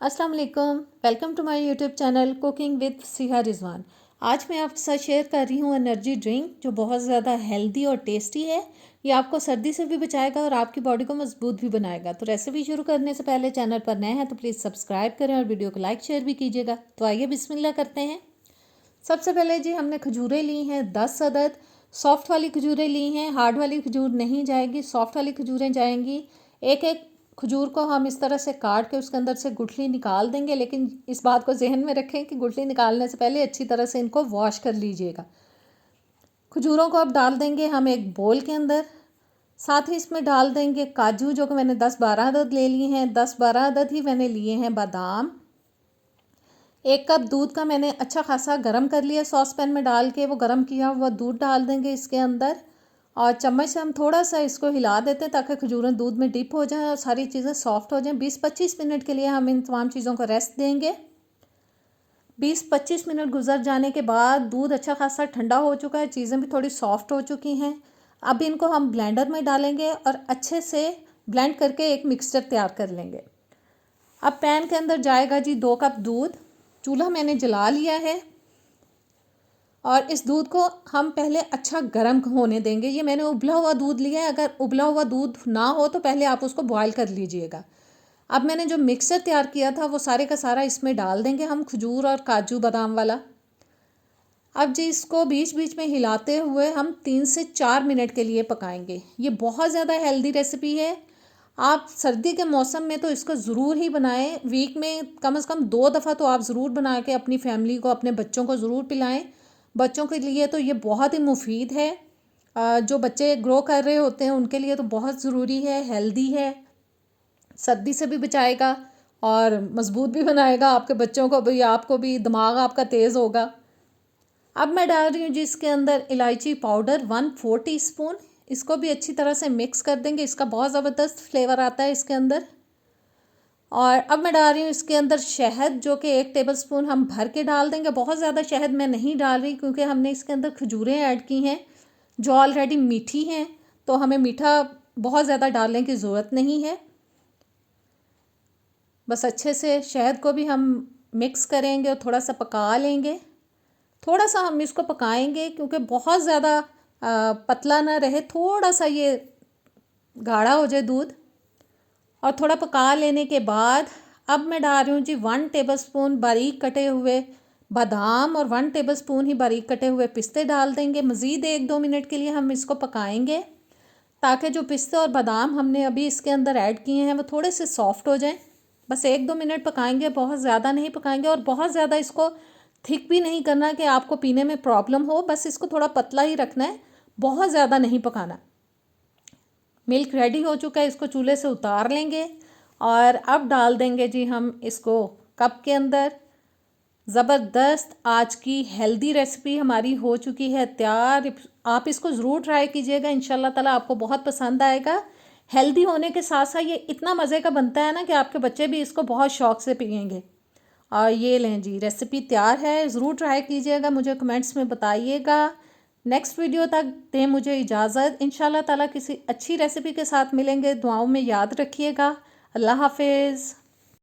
अस्सलाम वालेकुम। Welcome to my YouTube channel cooking with Siha Rizwan. आज मैं आपके साथ शेयर कर रही हूँ एनर्जी ड्रिंक जो बहुत ज़्यादा हेल्दी और टेस्टी है। ये आपको सर्दी से भी बचाएगा और आपकी बॉडी को मजबूत भी बनाएगा। तो रेसिपी शुरू करने से पहले चैनल पर नए हैं तो प्लीज़ सब्सक्राइब करें और वीडियो को लाइक शेयर भी कीजिएगा। तो आइए बिस्मिल्लाह करते हैं। सबसे पहले जी हमने खजूरें ली हैं 10 अदद। सॉफ्ट वाली खजूरें ली हैं, हार्ड वाली खजूर नहीं जाएगी, सॉफ्ट वाली खजूरें जाएंगी। एक एक खजूर को हम इस तरह से काट के उसके अंदर से गुठली निकाल देंगे, लेकिन इस बात को जहन में रखें कि गुठली निकालने से पहले अच्छी तरह से इनको वॉश कर लीजिएगा। खजूरों को अब डाल देंगे हम एक बोल के अंदर। साथ ही इसमें डाल देंगे काजू, जो कि मैंने 10-12 अदद ले लिए हैं। 10-12 अदद ही मैंने लिए हैं बादाम। 1 कप दूध का मैंने अच्छा खासा गर्म कर लिया सॉस पैन में डाल के। वो गर्म किया हुआ दूध डाल देंगे इसके अंदर और चम्मच से हम थोड़ा सा इसको हिला देते हैं ताकि खजूरें दूध में डिप हो जाएं और सारी चीज़ें सॉफ्ट हो जाएं। 20-25 मिनट के लिए हम इन तमाम चीज़ों को रेस्ट देंगे। 20-25 मिनट गुजर जाने के बाद दूध अच्छा खासा ठंडा हो चुका है, चीज़ें भी थोड़ी सॉफ्ट हो चुकी हैं। अब इनको हम ब्लेंडर में डालेंगे और अच्छे से ब्लेंड करके एक मिक्सचर तैयार कर लेंगे। अब पैन के अंदर जाएगा जी 2 कप दूध। चूल्हा मैंने जला लिया है और इस दूध को हम पहले अच्छा गर्म होने देंगे। ये मैंने उबला हुआ दूध लिया है, अगर उबला हुआ दूध ना हो तो पहले आप उसको बॉयल कर लीजिएगा। अब मैंने जो मिक्सर तैयार किया था वो सारे का सारा इसमें डाल देंगे हम, खजूर और काजू बादाम वाला। अब जी इसको बीच बीच में हिलाते हुए हम 3 से 4 मिनट के लिए पकाएंगे। ये बहुत ज़्यादा हेल्दी रेसिपी है। आप सर्दी के मौसम में तो इसको ज़रूर ही बनाएं। वीक में कम से कम 2 दफ़ा तो आप ज़रूर बना के अपनी फैमिली को, अपने बच्चों को ज़रूर पिलाएं। बच्चों के लिए तो ये बहुत ही मुफीद है। जो बच्चे ग्रो कर रहे होते हैं उनके लिए तो बहुत ज़रूरी है, हेल्दी है, सर्दी से भी बचाएगा और मज़बूत भी बनाएगा। आपके बच्चों को भी, आपको भी, दिमाग आपका तेज़ होगा। अब मैं डाल रही हूँ जी इसके अंदर इलायची पाउडर 1/4 टीस्पून। इसको भी अच्छी तरह से मिक्स कर देंगे, इसका बहुत ज़बरदस्त फ्लेवर आता है इसके अंदर। और अब मैं डाल रही हूँ इसके अंदर शहद, जो कि 1 टेबलस्पून हम भर के डाल देंगे। बहुत ज़्यादा शहद मैं नहीं डाल रही क्योंकि हमने इसके अंदर खजूरें ऐड की हैं जो ऑलरेडी मीठी हैं, तो हमें मीठा बहुत ज़्यादा डालने की ज़रूरत नहीं है। बस अच्छे से शहद को भी हम मिक्स करेंगे और थोड़ा सा पका लेंगे। थोड़ा सा हम इसको पकाएंगे क्योंकि बहुत ज़्यादा पतला ना रहे, थोड़ा सा ये गाढ़ा हो जाए दूध। और थोड़ा पका लेने के बाद अब मैं डाल रही हूँ जी 1 टेबलस्पून बारीक कटे हुए बादाम और 1 टेबलस्पून ही बारीक कटे हुए पिस्ते डाल देंगे। मज़ीद 1-2 मिनट के लिए हम इसको पकाएंगे ताकि जो पिस्ते और बादाम हमने अभी इसके अंदर ऐड किए हैं वो थोड़े से सॉफ्ट हो जाएं। बस 1-2 मिनट पकाएंगे, बहुत ज़्यादा नहीं पकाएंगे और बहुत ज़्यादा इसको थिक भी नहीं करना कि आपको पीने में प्रॉब्लम हो। बस इसको थोड़ा पतला ही रखना है, बहुत ज़्यादा नहीं पकाना। मिल्क रेडी हो चुका है, इसको चूल्हे से उतार लेंगे और अब डाल देंगे जी हम इसको कप के अंदर। ज़बरदस्त आज की हेल्दी रेसिपी हमारी हो चुकी है तैयार। आप इसको ज़रूर ट्राई कीजिएगा, इंशाल्लाह ताला आपको बहुत पसंद आएगा। हेल्दी होने के साथ साथ ये इतना मज़े का बनता है ना कि आपके बच्चे भी इसको बहुत शौक़ से पियेंगे। और ये लें जी, रेसिपी तैयार है, ज़रूर ट्राई कीजिएगा, मुझे कमेंट्स में बताइएगा। नेक्स्ट वीडियो तक दें मुझे इजाज़त। इंशाल्लाह ताला किसी अच्छी रेसिपी के साथ मिलेंगे। दुआओं में याद रखिएगा। अल्लाह हाफिज़।